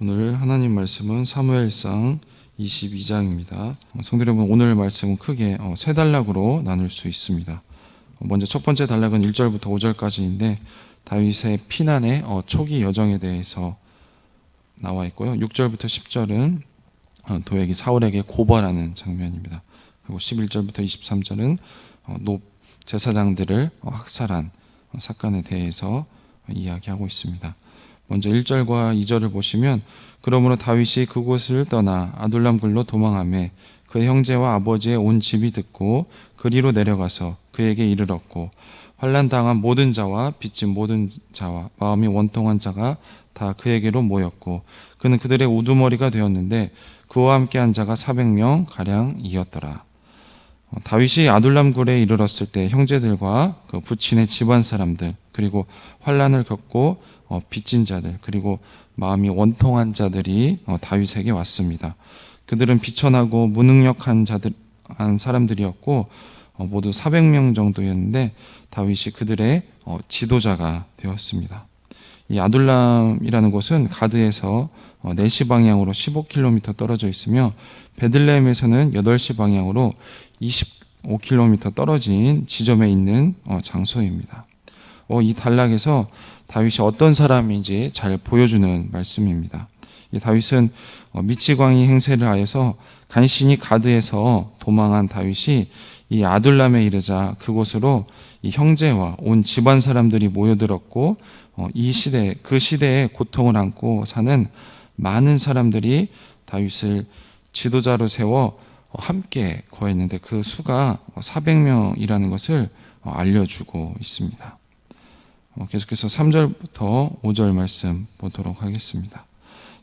오늘 하나님 말씀은 사무엘상 22장입니다. 성도 여러분, 오늘 말씀은 크게 세 단락으로 나눌 수 있습니다. 먼저 첫 번째 단락은 1절부터 5절까지인데 다윗의 피난의 초기 여정에 대해서 나와 있고요. 6절부터 10절은 도액이 사울에게 고발하는 장면입니다. 그리고 11절부터 23절은 제사장들을 학살한 사건에 대해서 이야기하고 있습니다. 먼저 1절과 2절을 보시면 그러므로 다윗이 그곳을 떠나 아둘람 굴로 도망하매 그 형제와 아버지의 온 집이 듣고 그리로 내려가서 그에게 이르렀고 환난 당한 모든 자와 빚진 모든 자와 마음이 원통한 자가 다 그에게로 모였고 그는 그들의 우두머리가 되었는데 그와 함께한 자가 400명 가량이었더라. 다윗이 아둘람 굴에 이르렀을 때 형제들과 그 부친의 집안 사람들 그리고 환난을 겪고 빚진 자들 그리고 마음이 원통한 자들이 다윗에게 왔습니다. 그들은 비천하고 무능력한 사람들이었고 모두 400명 정도였는데 다윗이 그들의 지도자가 되었습니다. 이 아둘람이라는 곳은 가드에서 4시 방향으로 15km 떨어져 있으며 베들레헴에서는 8시 방향으로 25km 떨어진 지점에 있는 장소입니다. 이 단락에서 다윗이 어떤 사람인지 잘 보여주는 말씀입니다. 이 다윗은 미치광이 행세를 하여서 간신히 가드에서 도망한 다윗이 이 아둘람에 이르자 그곳으로 이 형제와 온 집안 사람들이 모여들었고 그 시대에 고통을 안고 사는 많은 사람들이 다윗을 지도자로 세워 함께 거했는데 그 수가 400명이라는 것을 알려주고 있습니다. 계속해서 3절부터 5절 말씀 보도록 하겠습니다.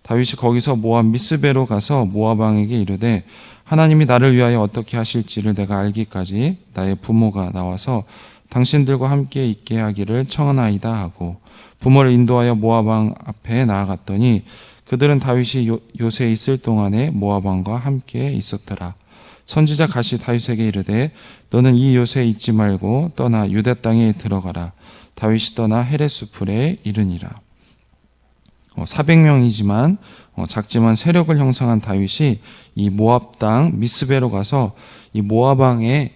다윗이 거기서 모압 미스베로 가서 모압 왕에게 이르되 하나님이 나를 위하여 어떻게 하실지를 내가 알기까지 나의 부모가 나와서 당신들과 함께 있게 하기를 청하나이다 하고 부모를 인도하여 모압 왕 앞에 나아갔더니 그들은 다윗이 요새에 있을 동안에 모압 왕과 함께 있었더라. 선지자 갓이 다윗에게 이르되 너는 이 요새에 있지 말고 떠나 유다 땅에 들어가라. 다윗이 떠나 헤레스풀에 이르니라. 400명이지만 작지만 세력을 형성한 다윗이 이 모압 땅 미스베로 가서 이 모압 왕의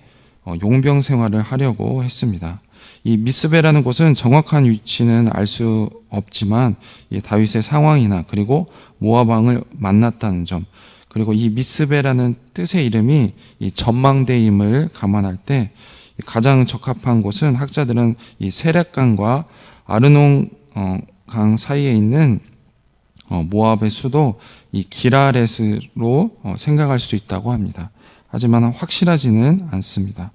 용병 생활을 하려고 했습니다. 이 미스베라는 곳은 정확한 위치는 알 수 없지만 이 다윗의 상황이나 그리고 모압 왕을 만났다는 점 그리고 이 미스베라는 뜻의 이름이 이 전망대임을 감안할 때 가장 적합한 곳은 학자들은 이 세렛강과 아르논 강 사이에 있는 모압의 수도 이 기라렛으로 생각할 수 있다고 합니다. 하지만 확실하지는 않습니다.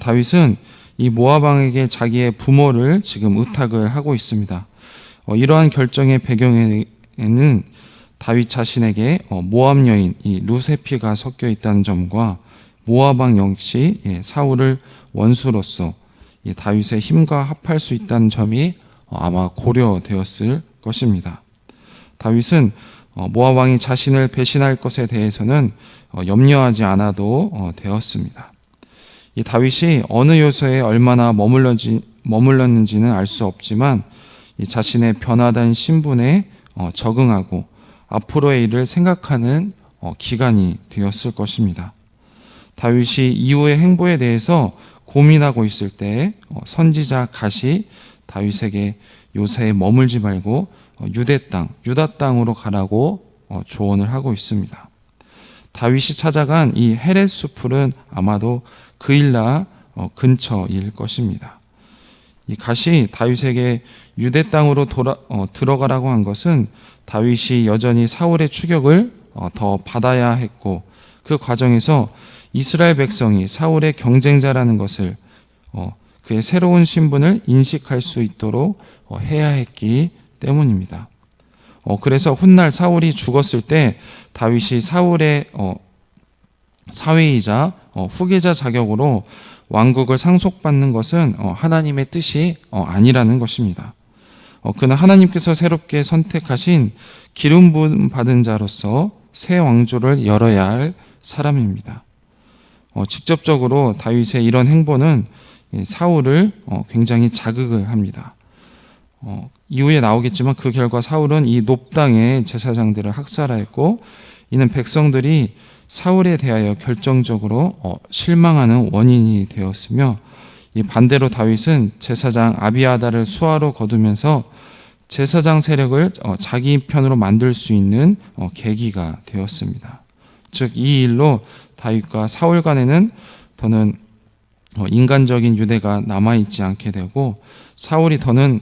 다윗은 이 모압 왕에게 자기의 부모를 지금 의탁을 하고 있습니다. 이러한 결정의 배경에는 다윗 자신에게 모압 여인 이 루세피가 섞여 있다는 점과 모압 왕 역시 사울을 원수로서 다윗의 힘과 합할 수 있다는 점이 아마 고려되었을 것입니다. 다윗은 모압 왕이 자신을 배신할 것에 대해서는 염려하지 않아도 되었습니다. 이 다윗이 어느 요소에 얼마나 머물렀는지는 알 수 없지만 이 자신의 변화된 신분에 적응하고 앞으로의 일을 생각하는 기간이 되었을 것입니다. 다윗이 이후의 행보에 대해서 고민하고 있을 때 선지자 갓이 다윗에게 요새에 머물지 말고 유다 땅으로 가라고 조언을 하고 있습니다. 다윗이 찾아간 이 헤렛수풀은 아마도 그일라 근처일 것입니다. 이 갓이 다윗에게 유대 땅으로 들어가라고 한 것은 다윗이 여전히 사울의 추격을 더 받아야 했고 그 과정에서 이스라엘 백성이 사울의 경쟁자라는 것을 그의 새로운 신분을 인식할 수 있도록 해야 했기 때문입니다. 그래서 훗날 사울이 죽었을 때 다윗이 사울의 사위이자 후계자 자격으로 왕국을 상속받는 것은 하나님의 뜻이 아니라는 것입니다. 그는 하나님께서 새롭게 선택하신 기름 부음 받은 자로서 새 왕조를 열어야 할 사람입니다. 직접적으로 다윗의 이런 행보는 사울을 굉장히 자극을 합니다. 이후에 나오겠지만 그 결과 사울은 이 높당의 제사장들을 학살하였고, 이는 백성들이 사울에 대하여 결정적으로 실망하는 원인이 되었으며, 이 반대로 다윗은 제사장 아비아다를 수하로 거두면서 제사장 세력을 자기 편으로 만들 수 있는 계기가 되었습니다. 즉 이 일로 다윗과 사울 간에는 더는 인간적인 유대가 남아있지 않게 되고, 사울이 더는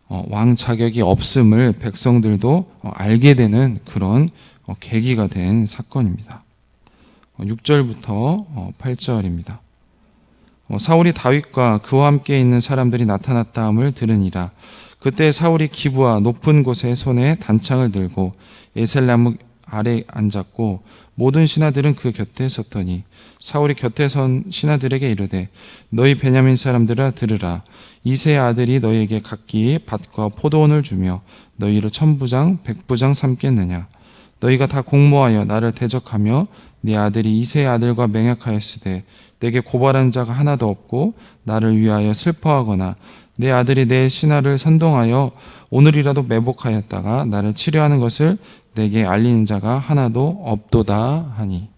왕 자격이 없음을 백성들도 알게 되는 그런 계기가 된 사건입니다. 6절부터 8절입니다. 사울이 다윗과 그와 함께 있는 사람들이 나타났다함을 들으니라. 그때 사울이 기브와 높은 곳에 손에 단창을 들고 에셀나무 아래 앉았고, 모든 신하들은 그 곁에 섰더니 사울이 곁에 선 신하들에게 이르되, 너희 베냐민 사람들아 들으라. 이새의 아들이 너희에게 각기 밭과 포도원을 주며 너희를 1000부장 100부장 삼겠느냐. 너희가 다 공모하여 나를 대적하며 네 아들이 이새의 아들과 맹약하였으되 내게 고발한 자가 하나도 없고 나를 위하여 슬퍼하거나 내 아들이 내 신하를 선동하여 오늘이라도 매복하였다가 나를 치려하는 것을 내게 알리는 자가 하나도 없도다 하니.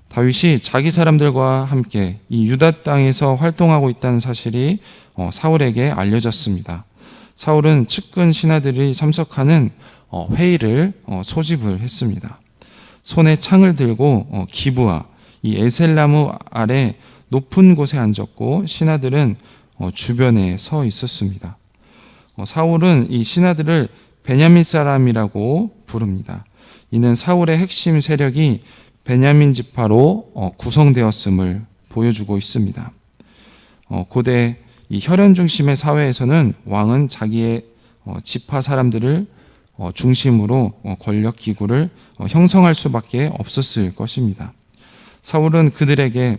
다윗이 자기 사람들과 함께 이 유다 땅에서 활동하고 있다는 사실이 사울에게 알려졌습니다. 사울은 측근 신하들이 참석하는 회의를 소집을 했습니다. 손에 창을 들고 기브와 이 에셀나무 아래 높은 곳에 앉았고, 신하들은 주변에 서 있었습니다. 사울은 이 신하들을 베냐민 사람이라고 부릅니다. 이는 사울의 핵심 세력이 베냐민 지파로 구성되었음을 보여주고 있습니다. 고대 이 혈연 중심의 사회에서는 왕은 자기의 지파 사람들을 중심으로 권력 기구를 형성할 수밖에 없었을 것입니다. 사울은 그들에게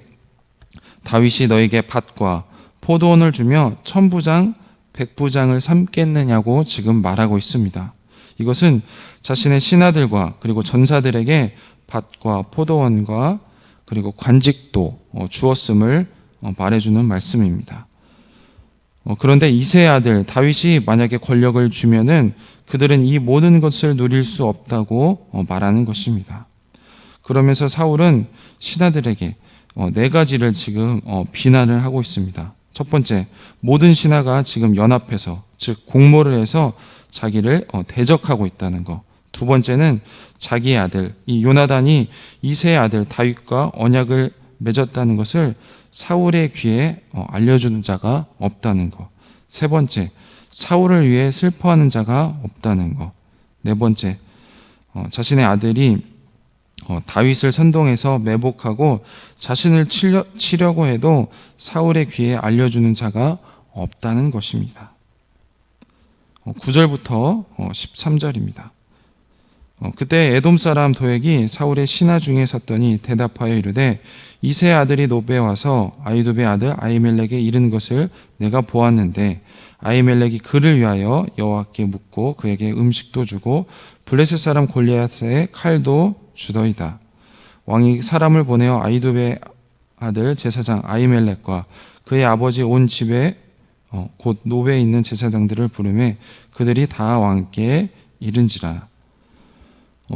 다윗이 너에게 밭과 포도원을 주며 1000부장 100부장을 삼겠느냐고 지금 말하고 있습니다. 이것은 자신의 신하들과 그리고 전사들에게 밭과 포도원과 그리고 관직도 주었음을 말해주는 말씀입니다. 그런데 이새의 아들 다윗이 만약에 권력을 주면은 그들은 이 모든 것을 누릴 수 없다고 말하는 것입니다. 그러면서 사울은 신하들에게 4가지를 지금 비난을 하고 있습니다. 첫 번째, 모든 신하가 지금 연합해서, 즉 공모를 해서 자기를 대적하고 있다는 것. 두 번째는 자기의 아들 이 요나단이 이새의 아들 다윗과 언약을 맺었다는 것을 사울의 귀에 알려주는 자가 없다는 것. 세 번째, 사울을 위해 슬퍼하는 자가 없다는 것. 네 번째, 자신의 아들이 다윗을 선동해서 매복하고 자신을 치려고 해도 사울의 귀에 알려주는 자가 없다는 것입니다. 9절부터 13절입니다. 그때 에돔 사람 도액이 사울의 신하 중에 섰더니 대답하여 이르되, 이새의 아들이 노베에 와서 아히두베의 아들 아히멜렉에 이른 것을 내가 보았는데, 아히멜렉이 그를 위하여 여호와께 묻고 그에게 음식도 주고 블레셋 사람 골리앗의 칼도 주더이다. 왕이 사람을 보내어 아히두베의 아들 제사장 아히멜렉과 그의 아버지 온 집에 곧 노베에 있는 제사장들을 부르매 그들이 다 왕께 이른지라.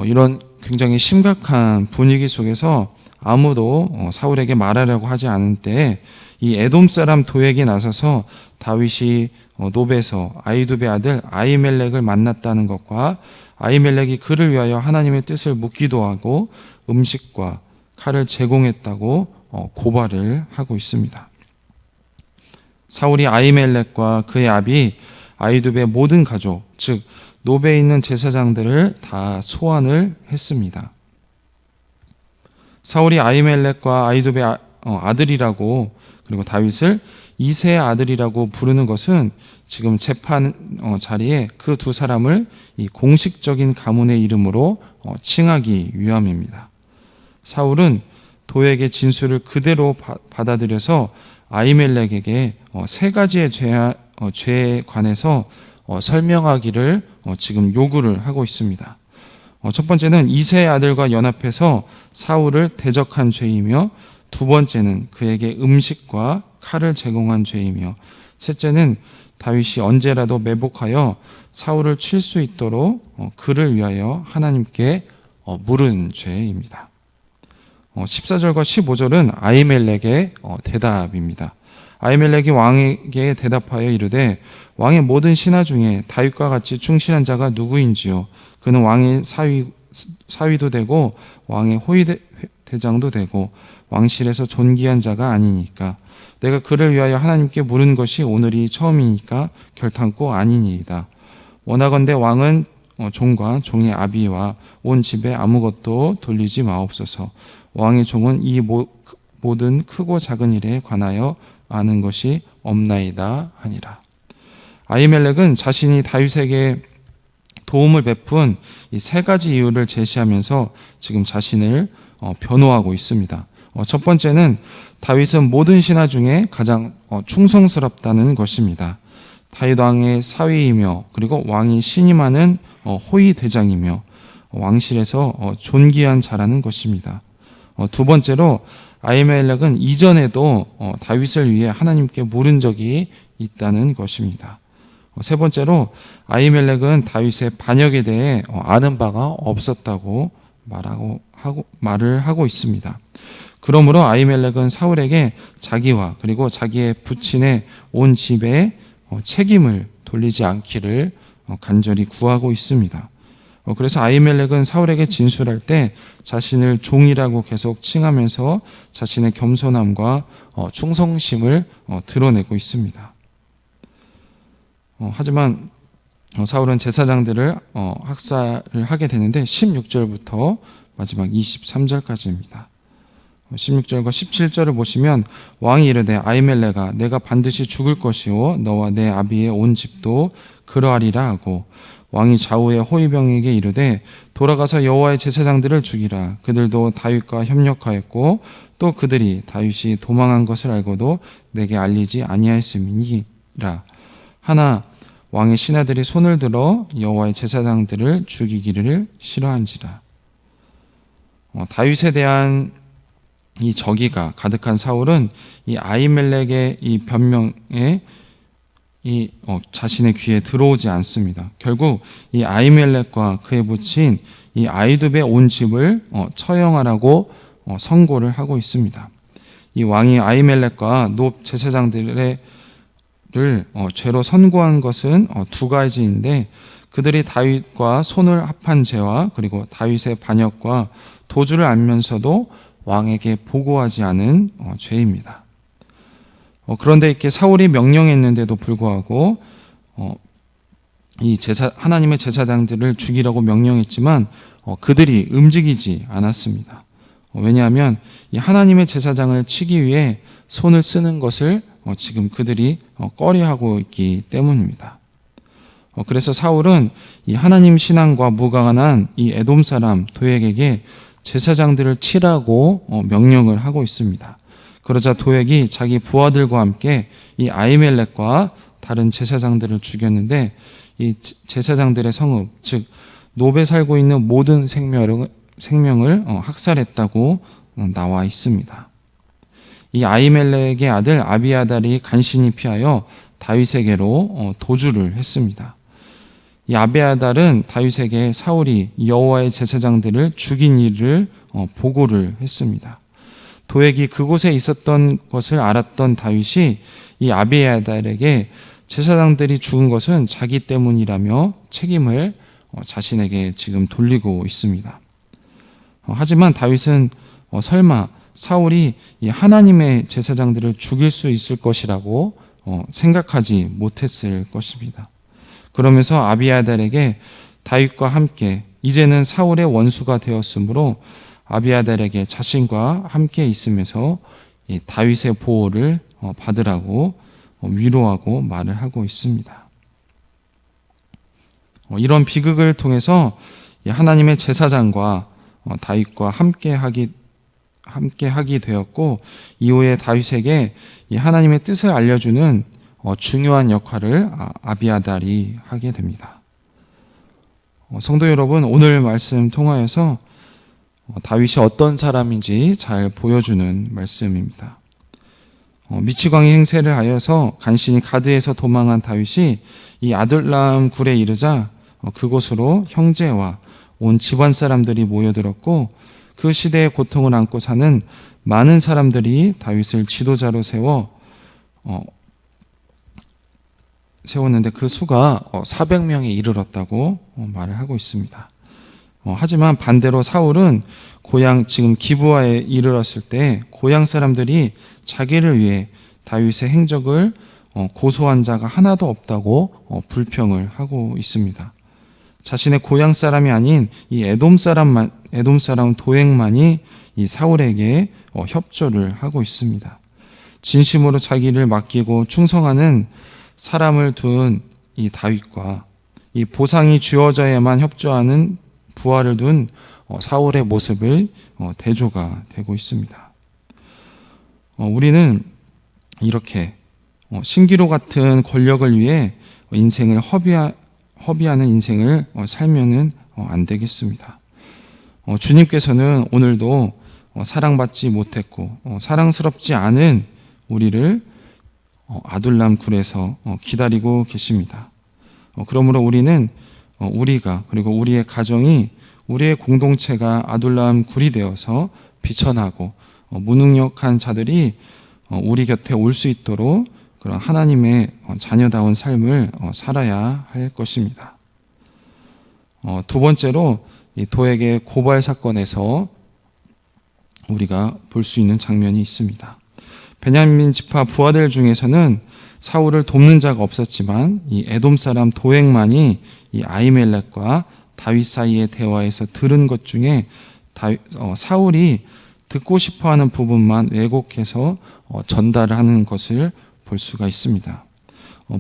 이런 굉장히 심각한 분위기 속에서 아무도 사울에게 말하려고 하지 않은 때에 이 에돔 사람 도액이 나서서 다윗이 노베에서 아히두베 아들 아히멜렉을 만났다는 것과 아히멜렉이 그를 위하여 하나님의 뜻을 묻기도 하고 음식과 칼을 제공했다고 고발을 하고 있습니다. 사울이 아히멜렉과 그의 아비 아히두베의 모든 가족, 즉 노베에 있는 제사장들을 다 소환을 했습니다. 사울이 아히멜렉과 아히두베의 아들이라고, 그리고 다윗을 이새의 아들이라고 부르는 것은 지금 재판 자리에 그 두 사람을 이 공식적인 가문의 이름으로 칭하기 위함입니다. 사울은 도액의 진술을 그대로 받아들여서 아히멜렉에게 3가지의 죄에 관해서 설명하기를 지금 요구를 하고 있습니다. 첫 번째는 이새의 아들과 연합해서 사울을 대적한 죄이며, 두 번째는 그에게 음식과 칼을 제공한 죄이며, 셋째는 다윗이 언제라도 매복하여 사울을 칠 수 있도록 그를 위하여 하나님께 물은 죄입니다. 14절과 15절은 아히멜렉의 대답입니다. 아히멜렉이 왕에게 대답하여 이르되 왕의 모든 신하 중에 다윗과 같이 충실한 자가 누구인지요? 그는 왕의 사위도 되고 왕의 호위대장도 되고 왕실에서 존귀한 자가 아니니까 내가 그를 위하여 하나님께 물은 것이 오늘이 처음이니까 결탄코 아니니이다. 원하건대 왕은 종과 종의 아비와 온 집에 아무것도 돌리지 마옵소서. 왕의 종은 이 모든 크고 작은 일에 관하여 아는 것이 없나이다 하니라. 아히멜렉은 자신이 다윗에게 도움을 베푼 이 세 가지 이유를 제시하면서 지금 자신을 변호하고 있습니다. 첫 번째는 다윗은 모든 신하 중에 가장 충성스럽다는 것입니다. 다윗 왕의 사위이며 그리고 왕이 신임하는 호위 대장이며 왕실에서 존귀한 자라는 것입니다. 두 번째로 아히멜렉은 이전에도 다윗을 위해 하나님께 물은 적이 있다는 것입니다. 세 번째로 아히멜렉은 다윗의 반역에 대해 아는 바가 없었다고 말을 하고 있습니다. 그러므로 아히멜렉은 사울에게 자기와 그리고 자기의 부친의 온 집에 책임을 돌리지 않기를 간절히 구하고 있습니다. 그래서 아히멜렉은 사울에게 진술할 때 자신을 종이라고 계속 칭하면서 자신의 겸손함과 충성심을 드러내고 있습니다. 하지만 사울은 제사장들을 학살을 하게 되는데 16절부터 마지막 23절까지입니다. 16절과 17절을 보시면 왕이 이르되 아히멜렉아 내가 반드시 죽을 것이요 너와 내 아비의 온 집도 그러하리라 하고 왕이 좌우의 호위병에게 이르되 돌아가서 여호와의 제사장들을 죽이라. 그들도 다윗과 협력하였고 또 그들이 다윗이 도망한 것을 알고도 내게 알리지 아니하였음이니라. 하나 왕의 신하들이 손을 들어 여호와의 제사장들을 죽이기를 싫어한지라. 다윗에 대한 이 저기가 가득한 사울은 이 아히멜렉의 이 변명에 자신의 귀에 들어오지 않습니다. 결국 이 아히멜렉과 그의 부친 이 아히두베의 온 집을 처형하라고 선고를 하고 있습니다. 이 왕이 아히멜렉과 노 제사장들을 죄로 선고한 것은 두 가지인데 그들이 다윗과 손을 합한 죄와 그리고 다윗의 반역과 도주를 알면서도 왕에게 보고하지 않은 죄입니다. 그런데 이렇게 사울이 명령했는데도 불구하고 하나님의 제사장들을 죽이라고 명령했지만 그들이 움직이지 않았습니다. 왜냐하면 이 하나님의 제사장을 치기 위해 손을 쓰는 것을 지금 그들이 꺼려하고 있기 때문입니다. 그래서 사울은 이 하나님 신앙과 무관한 이 에돔 사람 도액에게 제사장들을 치라고 명령을 하고 있습니다. 그러자 도액이 자기 부하들과 함께 이 아히멜렉과 다른 제사장들을 죽였는데 이 제사장들의 성읍, 즉 노베 살고 있는 모든 생명을 학살했다고 나와 있습니다. 이 아히멜렉의 아들 아비아달이 간신히 피하여 다윗에게로 도주를 했습니다. 이 아비아달은 다윗에게 사울이 여호와의 제사장들을 죽인 일을 보고를 했습니다. 도액이 그곳에 있었던 것을 알았던 다윗이 이 아비아달에게 제사장들이 죽은 것은 자기 때문이라며 책임을 자신에게 지금 돌리고 있습니다. 하지만 다윗은 설마 사울이 이 하나님의 제사장들을 죽일 수 있을 것이라고 생각하지 못했을 것입니다. 그러면서 아비아달에게 다윗과 함께 이제는 사울의 원수가 되었으므로 아비아달에게 자신과 함께 있으면서 이 다윗의 보호를 받으라고 위로하고 말을 하고 있습니다. 이런 비극을 통해서 하나님의 제사장과 다윗과 함께 하게 되었고 이후에 다윗에게 이 하나님의 뜻을 알려주는 중요한 역할을 아비아달이 하게 됩니다. 성도 여러분, 오늘 말씀 통하여서 다윗이 어떤 사람인지 잘 보여주는 말씀입니다. 미치광이 행세를 하여서 간신히 가드에서 도망한 다윗이 이 아둘람 굴에 이르자 그곳으로 형제와 온 집안 사람들이 모여들었고, 그 시대의 고통을 안고 사는 많은 사람들이 다윗을 지도자로 세웠는데 그 수가 400명에 이르렀다고 말을 하고 있습니다. 하지만 반대로 사울은 고향 지금 기브아에 이르렀을 때 고향 사람들이 자기를 위해 다윗의 행적을 고소한 자가 하나도 없다고 불평을 하고 있습니다. 자신의 고향 사람이 아닌 이 에돔 사람 도액만이 이 사울에게 협조를 하고 있습니다. 진심으로 자기를 맡기고 충성하는 사람을 둔 이 다윗과 이 보상이 주어져야만 협조하는 부하를 둔 사울의 모습을 대조가 되고 있습니다. 우리는 이렇게 신기루 같은 권력을 위해 인생을 허비하는 인생을 살면은 안 되겠습니다. 주님께서는 오늘도 사랑받지 못했고 사랑스럽지 않은 우리를 아둘람 굴에서 기다리고 계십니다. 그러므로 우리는 우리가 그리고 우리의 가정이 우리의 공동체가 아둘람 굴이 되어서 비천하고 무능력한 자들이 우리 곁에 올 수 있도록 그런 하나님의 자녀다운 삶을 살아야 할 것입니다. 두 번째로 이 도액의 고발 사건에서 우리가 볼 수 있는 장면이 있습니다. 베냐민 지파 부하들 중에서는 사울을 돕는 자가 없었지만 이 에돔 사람 도액만이 이 아히멜렉과 다윗 사이의 대화에서 들은 것 중에 사울이 듣고 싶어하는 부분만 왜곡해서 전달을 하는 것을 볼 수가 있습니다.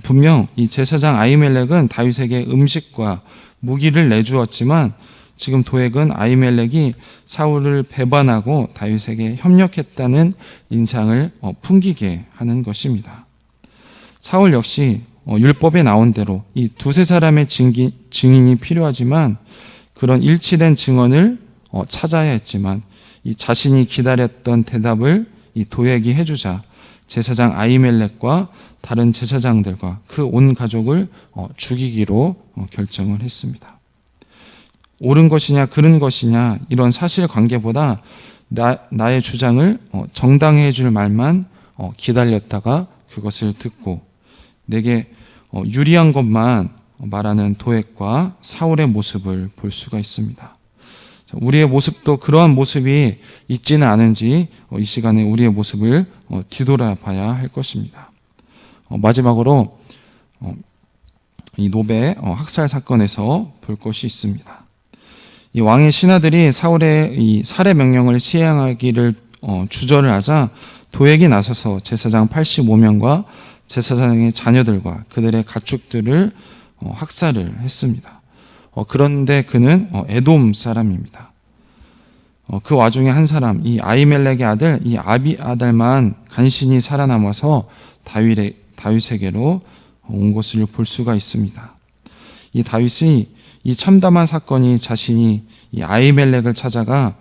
분명 이 제사장 아히멜렉은 다윗에게 음식과 무기를 내주었지만 지금 도액은 아히멜렉이 사울을 배반하고 다윗에게 협력했다는 인상을 풍기게 하는 것입니다. 사울 역시 율법에 나온 대로 이 두세 사람의 증인이 필요하지만 그런 일치된 증언을 찾아야 했지만 이 자신이 기다렸던 대답을 이 도액이 해주자 제사장 아히멜렉과 다른 제사장들과 그 온 가족을 죽이기로 결정을 했습니다. 옳은 것이냐 그른 것이냐 이런 사실관계보다 나의 주장을 정당해 줄 말만 기다렸다가 그것을 듣고 내게 유리한 것만 말하는 도액과 사울의 모습을 볼 수가 있습니다. 우리의 모습도 그러한 모습이 있지는 않은지 이 시간에 우리의 모습을 뒤돌아봐야 할 것입니다. 마지막으로 이 노베 학살 사건에서 볼 것이 있습니다. 이 왕의 신하들이 사울의 이 살해 명령을 시행하기를 주저를 하자 도액이 나서서 제사장 85명과 제사장의 자녀들과 그들의 가축들을 학살을 했습니다. 그런데 그는 에돔 사람입니다. 그 와중에 한 사람, 이 아히멜렉의 아들, 이 아비아달만 간신히 살아남아서 다윗에게로 온 것을 볼 수가 있습니다. 이 다윗이 이 참담한 사건이 자신이 이 아히멜렉을 찾아가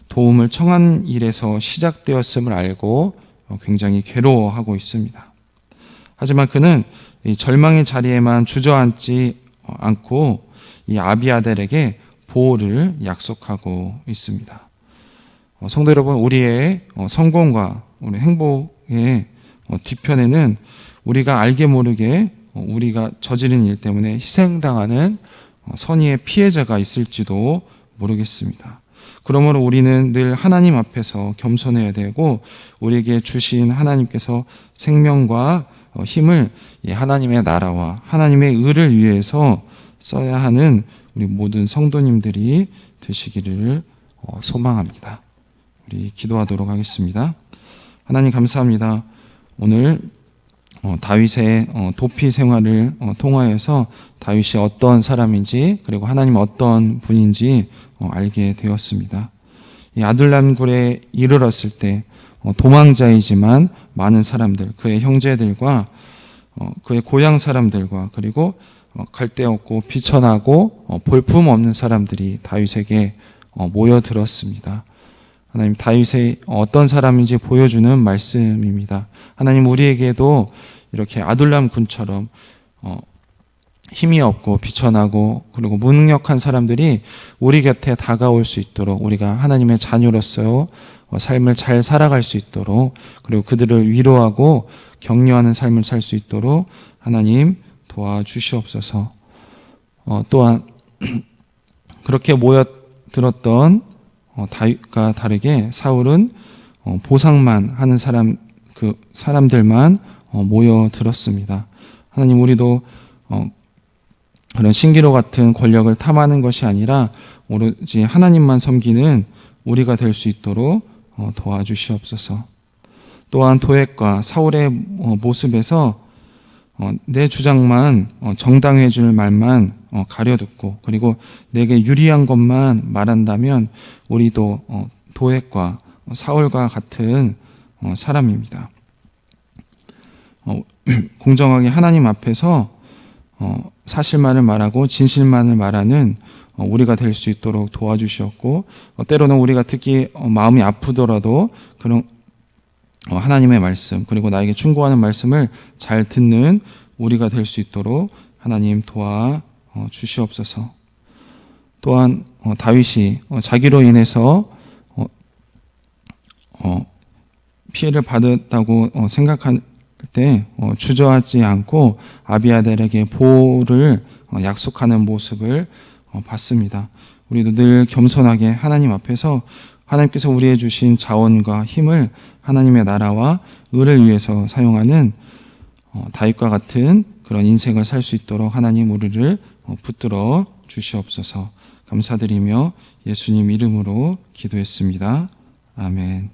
도움을 청한 일에서 시작되었음을 알고 굉장히 괴로워하고 있습니다. 하지만 그는 이 절망의 자리에만 주저앉지 않고 이 아비아델에게 보호를 약속하고 있습니다. 성도 여러분, 우리의 성공과 우리 행복의 뒤편에는 우리가 알게 모르게 우리가 저지른 일 때문에 희생당하는 선의의 피해자가 있을지도 모르겠습니다. 그러므로 우리는 늘 하나님 앞에서 겸손해야 되고 우리에게 주신 하나님께서 생명과 힘을 하나님의 나라와 하나님의 의를 위해서 써야 하는 우리 모든 성도님들이 되시기를 소망합니다. 우리 기도하도록 하겠습니다. 하나님 감사합니다. 오늘 다윗의 도피 생활을 통하여서 다윗이 어떤 사람인지 그리고 하나님 어떤 분인지 알게 되었습니다. 이 아둘람 굴에 이르렀을 때 도망자이지만 많은 사람들, 그의 형제들과 그의 고향 사람들과 그리고 갈데없고 비천하고 볼품없는 사람들이 다윗에게 모여들었습니다. 하나님 다윗의 어떤 사람인지 보여주는 말씀입니다. 하나님 우리에게도 이렇게 아둘람 군처럼 힘이 없고 비천하고 그리고 무능력한 사람들이 우리 곁에 다가올 수 있도록 우리가 하나님의 자녀로서 삶을 잘 살아갈 수 있도록 그리고 그들을 위로하고 격려하는 삶을 살 수 있도록 하나님 도와주시옵소서. 또한 그렇게 모여들었던 다윗과 다르게 사울은 보상만 하는 사람들만 모여들었습니다. 하나님 우리도 그런 신기로 같은 권력을 탐하는 것이 아니라 오로지 하나님만 섬기는 우리가 될 수 있도록 도와주시옵소서. 또한 도액과 사울의 모습에서 내 주장만 정당해 줄 말만 가려듣고 그리고 내게 유리한 것만 말한다면 우리도 도액과 사울과 같은 사람입니다. 공정하게 하나님 앞에서 사실만을 말하고 진실만을 말하는 우리가 될 수 있도록 도와주시었고 때로는 우리가 듣기 마음이 아프더라도 그런 하나님의 말씀 그리고 나에게 충고하는 말씀을 잘 듣는 우리가 될 수 있도록 하나님 도와주시옵소서. 또한 다윗이 자기로 인해서 피해를 받았다고 생각할 때 주저하지 않고 아비아달에게 보호를 약속하는 모습을 봤습니다. 우리도 늘 겸손하게 하나님 앞에서 하나님께서 우리에게 주신 자원과 힘을 하나님의 나라와 의를 위해서 사용하는 다윗과 같은 그런 인생을 살 수 있도록 하나님 우리를 붙들어 주시옵소서. 감사드리며 예수님 이름으로 기도했습니다. 아멘.